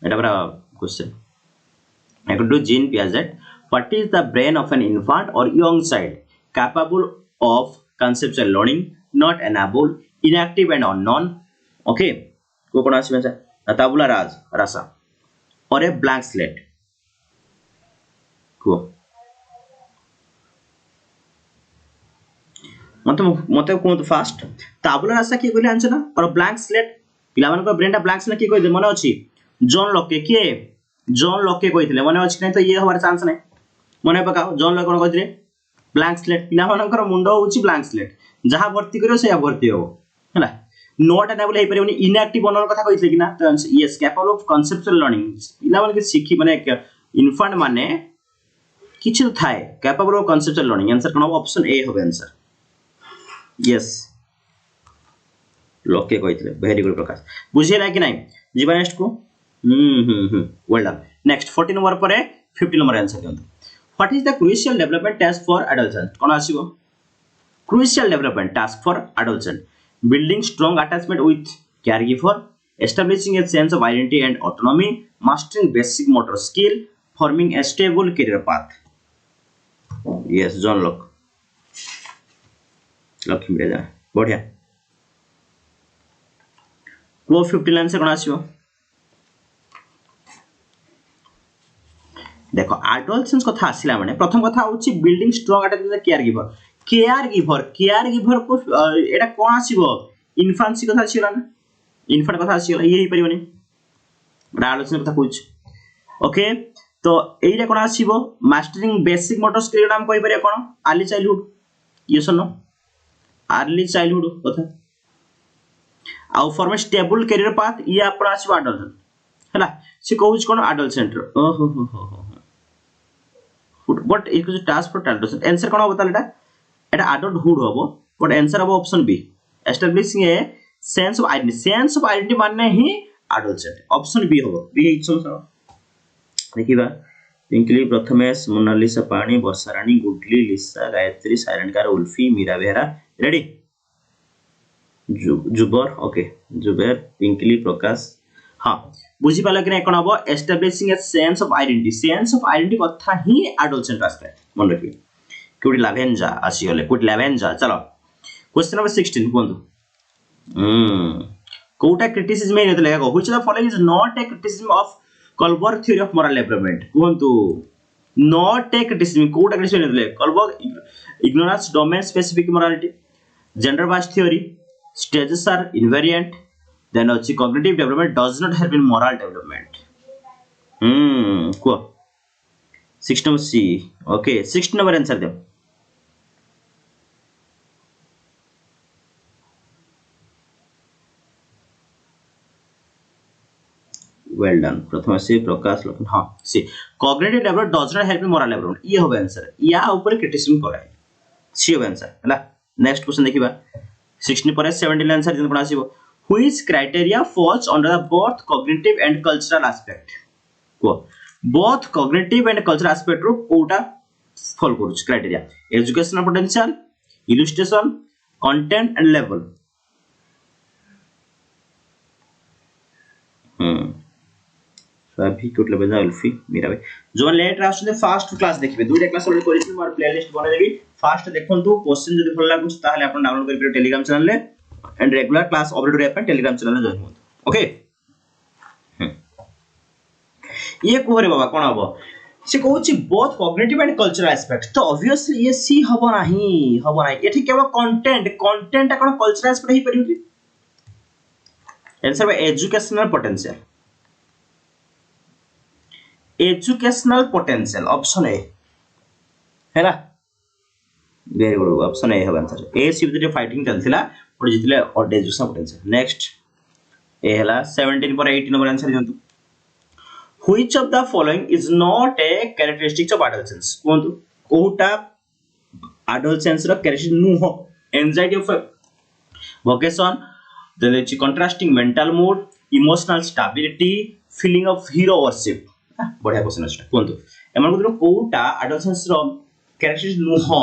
eta bra question according to Jean Piaget what is the brain of an infant or young child capable of conceptual learning not enabled inactive and unknown okay ko kona asime tabula rasa or a blank slate cool मते कोन fast ताबुला रासा की कहले answer ना और blank slate पिला मन को ब्रेनटा blank slate की कहि मने अछि जॉन लॉके कहिथिले मने अछि नै तो ये हमार चांस नै मने पकाओ जॉन लॉके कोन कहिथिले ब्लैंक स्लेट पिला मनकर मुंडो होछि ब्लैंक स्लेट जहां भर्ती करियो से भर्ती हो हैला नॉट एनेबल हे परियोनी इनएक्टिव बनन कथा कहिथिले कि ना तो yes capable of conceptual learning पिला मन के सिखी माने इन्फेंट माने किछ थाए capable of conceptual learning answer कोन ऑप्शन ए होबे आंसर यस लोके कहिथिले वेरी गुड प्रकाश बुझियला कि नाही जीवा नेक्स्ट को वेल डन नेक्स्ट 14 नंबर पर 50 नंबर आंसर दियंतु what is the crucial development task for adolescent कोन आसीबो crucial development task for adolescent building strong attachment with caregiver establishing a sense of identity and autonomy mastering basic motor skill forming a stable career path yes John Lakshmi Raja बढ़िया को 50 answer कोन आसीबो देखो adolescence कथा आसिला माने प्रथम कथा होची building strong attachment care giver को एटा कोन आसीबो इन्फांसी कथा आसीला ना इन्फांट कथा आसीला ये ही परिबनी एडोलसेंस कथा कुछ ओके तो एइटा कोन आसीबो मास्टरिंग बेसिक मोटर स्किल नाम कहि परिया कोन अर्ली चाइल्डहुड ये सुनो अर्ली चाइल्डहुड कथा आउ फॉर्म ए स्टेबल करियर पाथ ये आपण आसीबो एडोलसेंट हला से कहूच कोन एडोलसेंट ओहो हो बट एक जो टास्क फॉर एडोलसेंट आंसर कोन होता एटा एडल्टहुड होबो बट आंसर होबो option B establishing a sense of identity माने ही एडोलसेंट ऑप्शन बी होबो बी इच्छो देखिबा पिंकली प्रथमेश मोनालिसा पानी वर्षा रानी गुडली लिसा गायत्री साइलेंट कार उल्फी मीरा बेहरा रेडी जुबर ओके जुबेर पिंकली प्रकाश हां बुझी पाला कि कोन हबो establishing a sense of identity कथा ही एडोलसेंट आस्ते मन रखि कुडी लावेंजा आसी होले कुडी लावेंजा चलो क्वेश्चन नंबर 16 कोंदु कोटा क्रिटिसिज्म में लेगा को which the following is not a criticism of Kohlberg theory of moral development कोंतु नॉट ए क्रिटिसिज्म कोटा क्रिटिसिज्म ले Kohlberg ignorance domain specific morality gender bias theory stages are invariant then also cognitive development does not help in moral development को 6 number C okay 6 number answer दे well done प्रथम से प्रकाश लखन हां सी cognitive development does not help in moral development ये होबे answer या ऊपर criticism कराए सी होबे आंसर हला नेक्स्ट क्वेश्चन देखिबा 16 पर 17 आंसर दिन कोन आसीबो which criteria falls under the both cognitive and cultural aspect को both cognitive and cultural aspect रो कोटा फॉल करूछ criteria educational potential illustration content and level सभी टोटल बजा अल्फी मेरा भाई जो लेट रास्ते फास्ट क्लास देखिबे दुईटा क्लास ऑलरेडी करिछि मोर प्लेलिस्ट बना देबी फास्ट देखंतु क्वेश्चन जदि भल लागुछ ताहले आपण डाउनलोड करि टेलीग्राम चैनल ले एंड रेगुलर क्लास अपडेट रे अपन टेलीग्राम चैनल जॉइन हो ओके ये कोहरे बाबा कोन हबो से कहूछि both cognitive and cultural aspect तो ऑब्वियसली ये सी हबो नाही एठी केवल कंटेंट कोन कल्चरल एस्पेक्ट ही परिउति answer by educational potential option A हैला वेरी गुड ऑप्शन ए है आंसर ए सिविल फाइटिंग चलथिला और जितले और एजुकेशनल पोटेंशियल नेक्स्ट ए हला 17 पर 18 नंबर आंसर दियंतु which of the following is not a characteristics of adolescence कोंतु कोटा एडोलसेंस रो कैरेक्टरिस्टिक नु हो anxiety of vocation then is contrasting mental mood emotional stability feeling of hero worship बढ़िया question अछि कोंतु एमन को कोटा एडोलसेंस रो कैरेक्टरिस्टिक नु हो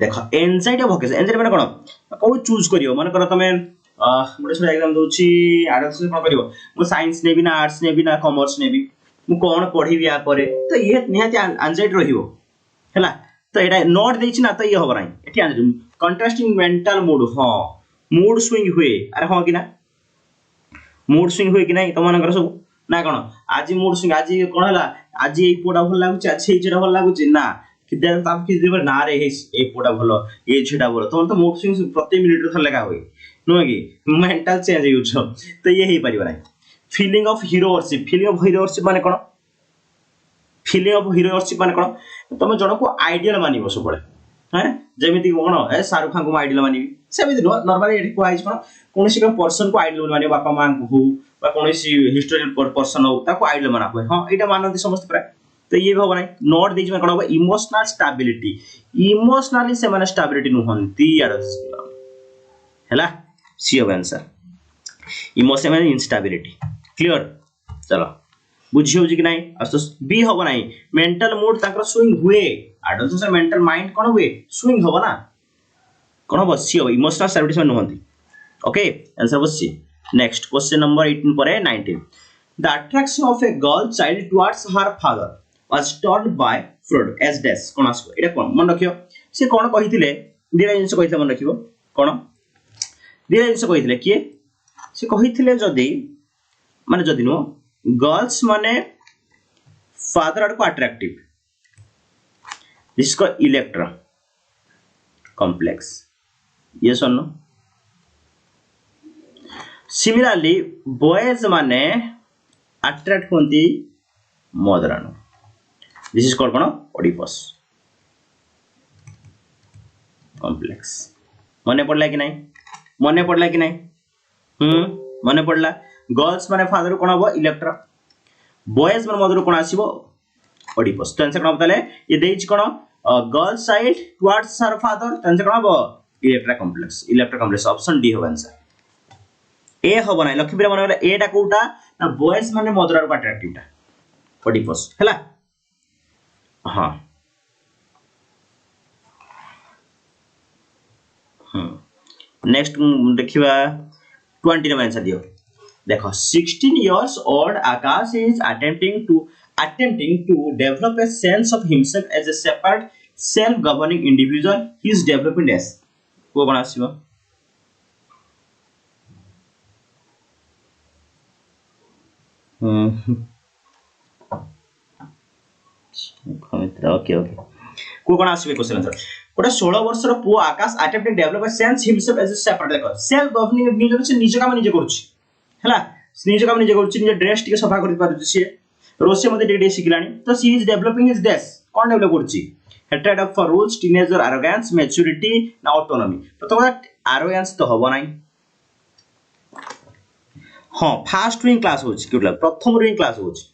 देखो एंजाइटी ऑफ वोकेशन एंजाइटी माने कोन को चूज करियो माने कर तमे मोटे से एग्जाम दोछि एडोलसेंस कोन करियो मो साइंस नेबी ना आर्ट्स नेबी ना कॉमर्स नेबी मु कोन पढिबी या करे तो ये निहाती एंजाइटी रहिबो हैला तो एटा नोट देछि ना तो ये होबो नै एठी आंसर कंट्रास्टिंग मेंटल मूड हां मूड स्विंग हुए अरे हां कि ना मूड स्विंग हुए कि नै त मानकर सब ना कोन आज मूड स्विंग आज कोन हला आज ए पोडा भल लागुछ आज ए जेडा भल लागुछ ना कि देन ताप कि देबर ना रे ए पोडा भल ए जेडा भल तो मूड स्विंग प्रति मिनिट रे लगा होई नो कि मेंटल चेंज होउछ तो ये ही परिबो नै फीलिंग ऑफ हीरोवर्शिप माने कोन फीलिंग ऑफ हीरोवर्शिप माने कोन तमे जण को आइडियल मानिबो सब बळे हैं जेमिति कोन ए शाहरुख खान को आइडियल मानिबी सेमिति नॉर्मली एठी को आइज कोन कोनसी को पर्सन को आइडियल मानिबो बापा मान को हो बा कोनसी हिस्टोरिकल पर्सन हो ताको आइडियल माना हो हां एटा मानନ୍ତି समस्त प्राय तो ये भी होबो नै नॉट देज में कोन होबो इमोशनल स्टेबिलिटी इमोशनली से माने स्टेबिलिटी नु हंती आडस हैला सी होबो आंसर इमोशनल माने इंस्टेबिलिटी क्लियर चलो बुझी हो कि नहीं अस बी होबो नै मेंटल मूड ताकर स्विंग हुए आडस से मेंटल माइंड कोन हुए स्विंग होबो ना कोन होबो सी होबो इमोशनल स्टेबिलिटी नु हंती ओके आंसर होबो सी नेक्स्ट क्वेश्चन नंबर 18 पर 19 the attraction of a girl child towards her father was told by Freud as dash कोन आसो एटा कोन मन रखियो से कोन कहिथिले दिरा जिंस कहिथिले मन रखियो कोन दिरा जिंस कहिथिले किए से कहिथिले जदी माने जदी नो गर्ल्स माने फादर आड़ को अट्रैक्टिव जिसको इलेक्ट्रा कॉम्प्लेक्स ये सुनो सिमिलरली बॉयज माने अट्रैक्ट होंती मदर आड़ This is called Oedipus complex. मने पड़ला कि नहीं मने पड़ला कि नहीं मने पड़ला गर्ल्स माने फादर कोन हबो इलेक्ट्रा बॉयज माने मदर कोन आसीबो ओडिपस तो आंसर कोन बताले ये देइछ कोन girls child towards her father तो आंसर कोन हबो इलेक्ट्रा कॉम्प्लेक्स ऑप्शन डी हो आंसर ए हबो नै लक्ष्मी मन वाला ए टा कोटा ना बॉयज माने मदर को अट्रैक्टिव टा ओडिपस हैला हाँ नेक्स्ट देखिबा 20 नंबर आंसर दियो देखो 16 years old Akash is attempting to develop a sense of himself as a separate self governing individual he is developing as को कोन आसीबो ओके को कोन आसीबे क्वेश्चन आंसर कोटा 16 वर्ष रो पु Akash attempting develop a sense himself as a separate देखो सेल्फ गवर्निंग निजर से निज काम निजे करूची हैला निज काम निजे करूची निजे ड्रेस टिके सफा करि पारुची से रोसे मध्ये टिके सिखलानी तो she is developing his dress कोन डेवलप करूची heated up for rules teenager arrogance maturity ना ऑटोनॉमी प्रथम एरोगेंस तो होबो नाही हां फास्ट रूइंग क्लास होची केला प्रथम रूइंग क्लास होची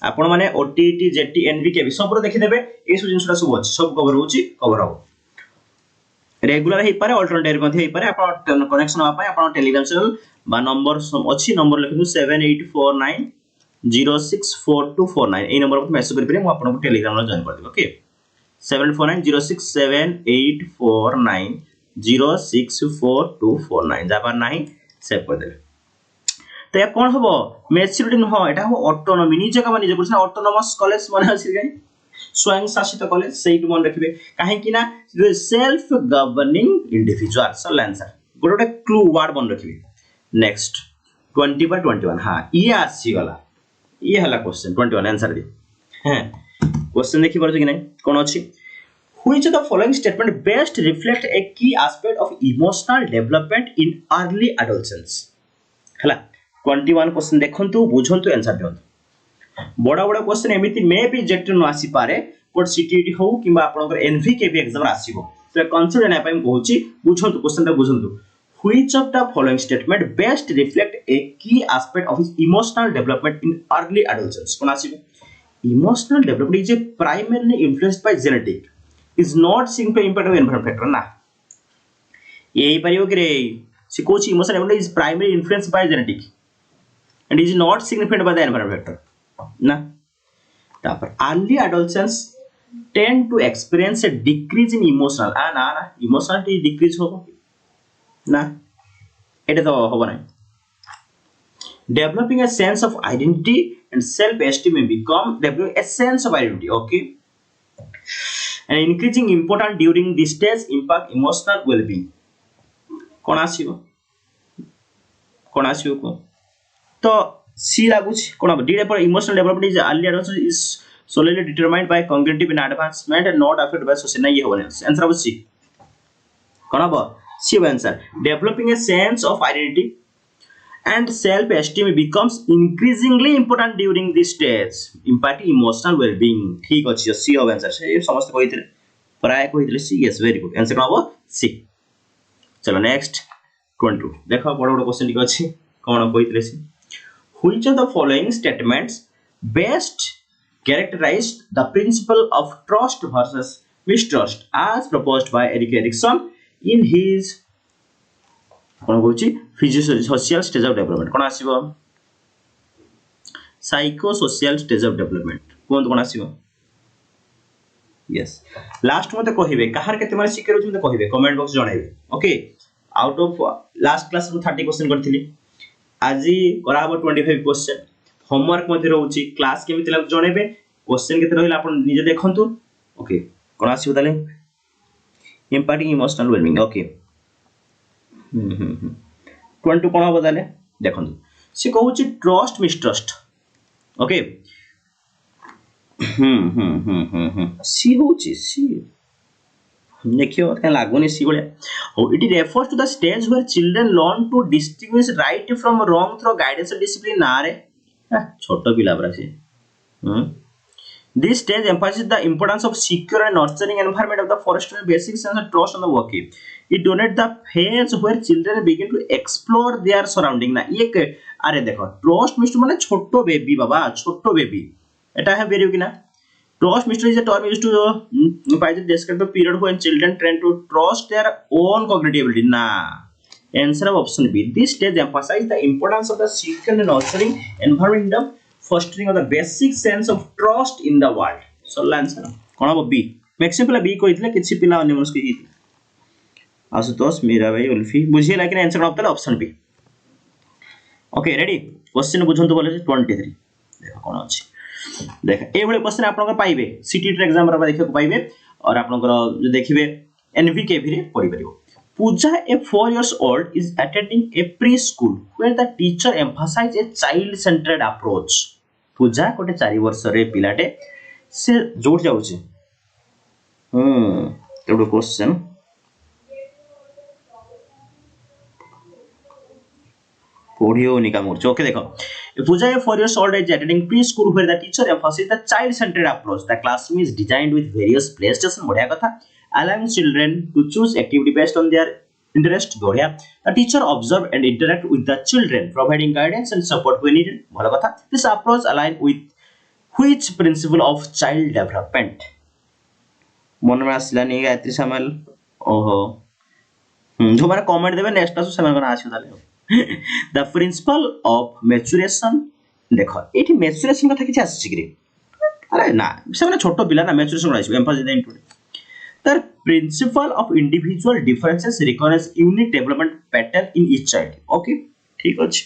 आपण माने ओटीटी जेटी एनवीके सब रो देखि देबे ए सब जिंसटा सब अछि सब कवर होची कवर हो रेगुलर हे पारे अल्टरनेटिव मध्ये हे पारे आपण कनेक्शन आ पाए आपण टेलीग्राम चैनल बा नंबर अछि नंबर लिखनु 7849064249 ए नंबर पर मैसेज करि मु आपण को टेलीग्राम रो जॉइन कर देबो ओके 74906849064249 जाबा नाही सेव कर देबे तो या कोन हबो मैच्योरिटी न हो एटा हो ऑटोनॉमी निजे का निजे कुछ ना ऑटोनोमस कॉलेज माने अछि गई स्वयं शासित कॉलेज सेही मन रखिबे काहे कि ना self governing individual so answer गोटे क्लू वर्ड मन रखिबे नेक्स्ट 20 पर 21 हां ये आसी गला ये हला क्वेश्चन 21 आंसर दे हैं क्वेश्चन देखि परछ कि नहीं कोन अछि which of the following statement best reflect a key aspect of emotional development in early adolescence हला 21 क्वेश्चन देखंतु बुझंतु आंसर दियंतु बडा बडा क्वेश्चन एमिति मे बी जेक्ट न आसी पारे बट सीटीटी हो किबा आपनकर एनवीके भी एग्जाम आसीबो तो कंसीडर ना पय कहूची बुझंतु क्वेश्चन ता बुझंतु which of the following statement best reflect a key aspect of emotional development in early adolescence कोन आसीबो emotional development is primarily influenced by genetic is not simply impact of environment factor ना यही परियो कि रे से कोच emotional development is primarily influenced by genetic and is not significant by the environment factor na tapar early adolescents tend to experience a decrease in emotional na emotionality decrease hobo na eta to hobo na developing a sense of identity and self esteem become developing a sense of identity okay and increasing important during this stage impact emotional well being kon asibo ko तो सी लागुच कोन अब D पर emotional development is early adolescence is solely determined by cognitive in advancement and not affected by social ना ये होने answer अब C कोन अब C answer developing a sense of identity and self esteem becomes increasingly important during this stage impacting emotional well being ठीक अछि सी हो answer से समस्त कहिथिले प्राय कहिथिले सी यस वेरी गुड आंसर कोन अब सी चलो नेक्स्ट 22 देखो बड़ बड़ क्वेश्चन ठीक अछि कोन कहिथिले सी Which of the following statements best characterized the principle of trust versus mistrust as proposed by Eric Erikson in his कौन कहूँ social stage of development कौन आसीबो psychosocial stage of development कौन आसीबो यस लास्ट मते कहिबे कहार केते माने सिखे रहउछ मते कहिबे कमेंट बॉक्स जणाइबे okay out of last class में 30 क्वेश्चन करथिली आजी करा हबो 25 क्वेश्चन होमवर्क मध्ये रहउची क्लास केमिति लाग जणाइबे क्वेश्चन केते रहिला आपण निजे देखंतु ओके कोन आसीबो ताले इम्पैक्टिंग इमोशनल वेलबिंग ओके 22 कोन हबो ताले देखंतु से कहउची ट्रस्ट मिसट्रस्ट ओके सी होची सी देखियो क्या लागोनी सी बळिया हो it refers to the stage where children learn to distinguish right from wrong through guidance and discipline ना रे छोटो पिला बरा से this stage emphasizes the importance of secure and nurturing environment of the fostering basic sense of trust on the working it donates the phase where children begin to explore their surrounding ना ये अरे देखो trust mister माने छोटो baby बाबा छोटो baby एटा है very कि ना trust mister is a term used to describe the period when children train to trust their own cognitive ability na answer of option B this stage emphasizes the importance of the secure and nurturing environment of fostering of the basic sense of trust in the world so answer कोन हो B maximum पिला B कहितले किछि पिला अन्य मनस कहि आशुतोष मीरा भाई उल्फी बुझिए लेकिन answer of the option B okay ready question बुझंतु बोले 23 देखो कोन अछि देख ए भले क्वेश्चन आपन पाइबे सीटीटी एग्जाम रे देखियो पाइबे और आपन जो देखिबे एनवीकेवी रे पढि परिबो पूजा ए 4 years old is attending a preschool where the teacher emphasize a child centered approach पूजा कोटे 4 वर्ष रे पिलाटे से जोड जाउची एडो क्वेश्चन पढ़ियो निका मोर ओके देखो पूजा ए 4 years old is attending preschool where the teacher emphasizes the child centered approach the classroom is designed with various playstation बढ़िया कथा allowing children to choose activity based on their interest बढ़िया the teacher observe and interact with the children providing guidance and support when needed भलो कथा this approach align with which principle of child development मन में आसिला नहीं गायत्री सामल ओहो जो माने comment देबे नेक्स्ट क्लास से माने आसी ताले the principle of maturation देखो एठी maturation कथा किछ आसी रे अरे ना से माने छोटो पिला ना maturation आसी Mphasis the into the principle of individual differences recognize unique development pattern in each child okay ठीक अछि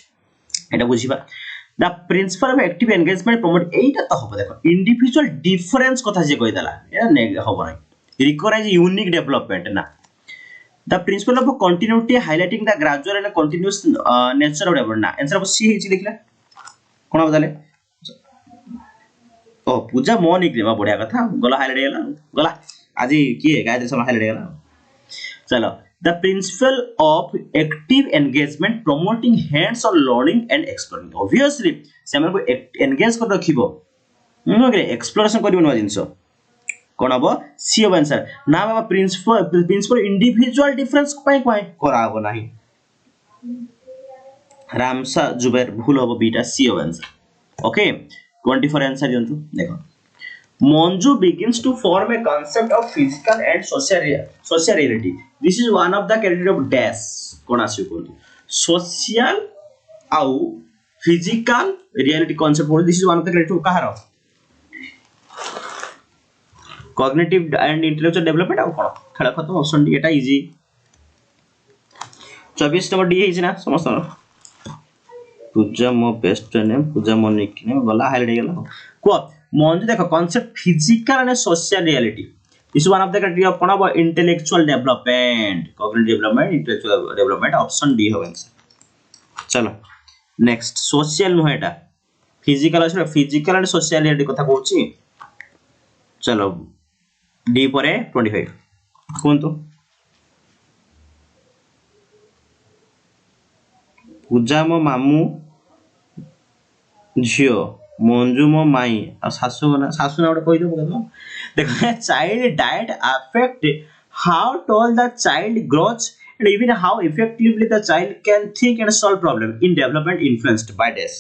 एटा बुझिबा the principle of active engagement promote एटा त होबो देखो individual difference कथा जे कहि दला एटा होबो नै recognize unique development ना the principle of continuity highlighting the gradual and continuous nature of development ना आंसर अब सी हिची देखला कोन बदले ओ पूजा मोनिक रे बढ़िया कथा गला हाइलाइट गेला गला आज की है गायत्री समय हाइलाइट गेला चलो the principle of active engagement promoting hands on learning and exploring obviously से हमन को एंगेज कर रखिबो ओके एक्सप्लोरेशन करिबो न जिंसो कोन हबो सी ऑफ आंसर ना बाबा प्रिंसिपल इंडिविजुअल डिफरेंस पय कोय कराबो नाही रामसा जुबैर भूल हबो बीटा C of answer okay 24 answer जंतु देखो Monju begins to form a concept of physical and social reality. This is one of the criteria of dash. कौन आसियो कोन social आउ physical reality concept बोल this is one of the criteria कहारो cognitive and intellectual development आउ कोन खेला खत्म option D एटा easy 24 number D है ना समस्त पूजा मो बेस्ट नेम पूजा मो निक नेम गला हाइलाइट गेला को Monju देखो concept physical and social reality. This is one of the criteria of कोना intellectual development, cognitive development, intellectual development. Option D हो आंसर. चलो next social नु हेटा physical আছে physical and social reality कथा कहूची चलो D परे 25 कोन तो पूजा मो मामू झियो मंजू मो माई आ सासु ना उडे कहि देबो देखो child diet affect how tall the child growth and even how effectively the child can think and solve problem in development influenced by this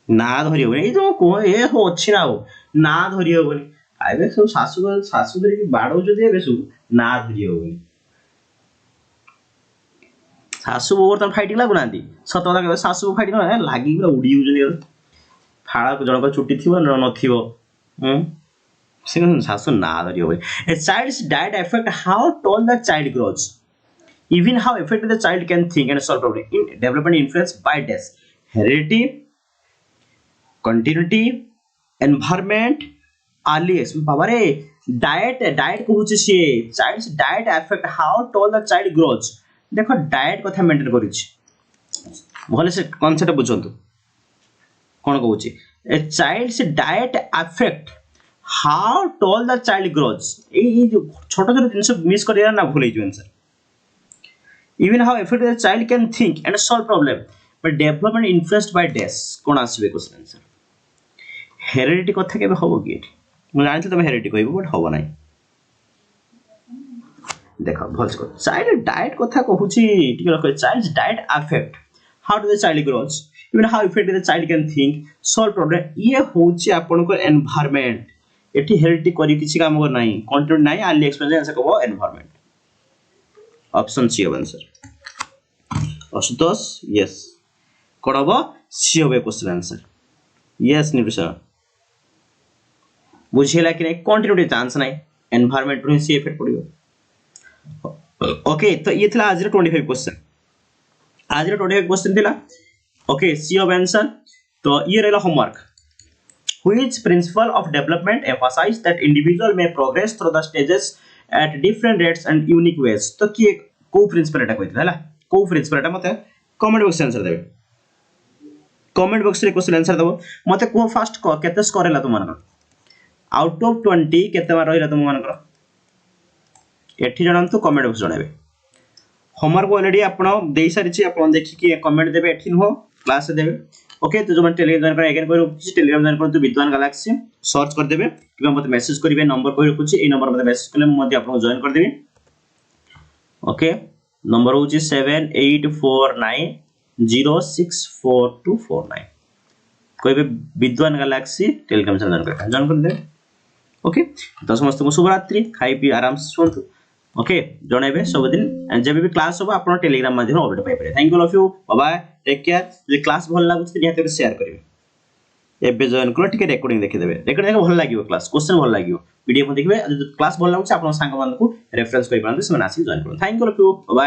ना धरी होबनी जो को ए हो अछि ना हो ना धरी होबनी आबे सब सासु धरी बाडो जदि एबे सब ना धरी होबनी सासु बर्तन फाइटिंग लागु नांती सत कथा सासु फाइटिंग लागी पूरा उडी उजनी फाड़ा जनक छुट्टी थिबो न थिबो सासु ना धरी होबनी a child's diet affect how tall the child grows even how effective the child can think and solve problem in development influenced by this heredity continuity environment early बाबा रे डाइट कहूची सी child's diet affect how tall the child grows देखो diet कथा maintain करिछि भले से concept बुझंतु कोन कहूची a child's diet affect how tall the child grows ए जो छोट छोट जिंस मिस करिया ना भूल हिजो answer even how effective the child can think and solve problem but development influenced by this कोन आसीबे क्वेश्चन आंसर हेरिडिटी कथा केबे होबो कि म जानछि तमे हेरिडिटी कहबो बट होबो नाही देखो भलस को चाइल्ड डाइट कथा कहूछि टिक रख child diet affect how do the child grows even how effective the child can think solve problem ये होछि आपन को एनवायरनमेंट एठी हेरिडिटी करी किछि काम कर नाही कंटेंट नाही आली एक्सप्लेनेशन आंसर कहबो एनवायरनमेंट ऑप्शन सी होबो आंसर असुतोष यस कोन होबो सी होबे क्वेश्चन आंसर यस निबिसा बुझिला कि नहीं कंटिन्यूटी चांस नहीं एनवायरनमेंट रो सी इफेक्ट पड़ियो ओके तो ये थला आज 25 क्वेश्चन आज 25 क्वेश्चन थिला ओके सी होबे आंसर तो ये रहला homework which principle of development emphasize that individual may progress through the stages at different rates and unique ways तो कि को प्रिंसिपल एटा कहत हला को प्रिंसिपल एटा मते कमेंट बॉक्स आंसर देबे कमेंट बॉक्स रे क्वेश्चन आंसर देबो मते को फास्ट को केते स्कोर हला तुम मानकर आउट ऑफ 20 केते बार रहिला तुम मानकर एठी जणन तो कमेंट बॉक्स जणाबे होमवर्क ऑलरेडी आपण देई सारि छी आपण देखि कि कमेंट देबे एठी न हो क्लास देबे ओके तो जो मन टेलीग्राम जॉइन कर अगेन करू टेलीग्राम जॉइन कर तो विद्वान गैलेक्सी सर्च कर देबे कि मते मैसेज करिवे नंबर कहि रखु छी ए नंबर मते मैसेज करले मते आपन जॉइन कर देबे ओके नंबर होची 7849064249 कोई भी विद्वान गैलेक्सी टेलीग्राम चैनल जॉइन कर दे ओके तो समस्त को शुभ रात्रि खाई पी आराम से सोंतु ओके जणेबे सब दिन एंड जब भी क्लास हो आपन टेलीग्राम माध्यम अपडेट पाइ पारे thank you all of you bye bye take care जे क्लास भल लागु छी निहाते शेयर करिवे एबे जॉइन करो ठीक रिकॉर्डिंग देखि देबे रिकॉर्डिंग भल लागियो क्लास क्वेश्चन भल लागियो पीडीएफ देखिबे क्लास भल लागु छी आपन संग मान को रेफरेंस करि पारंतु से आसी जॉइन करो thank you all of you bye bye.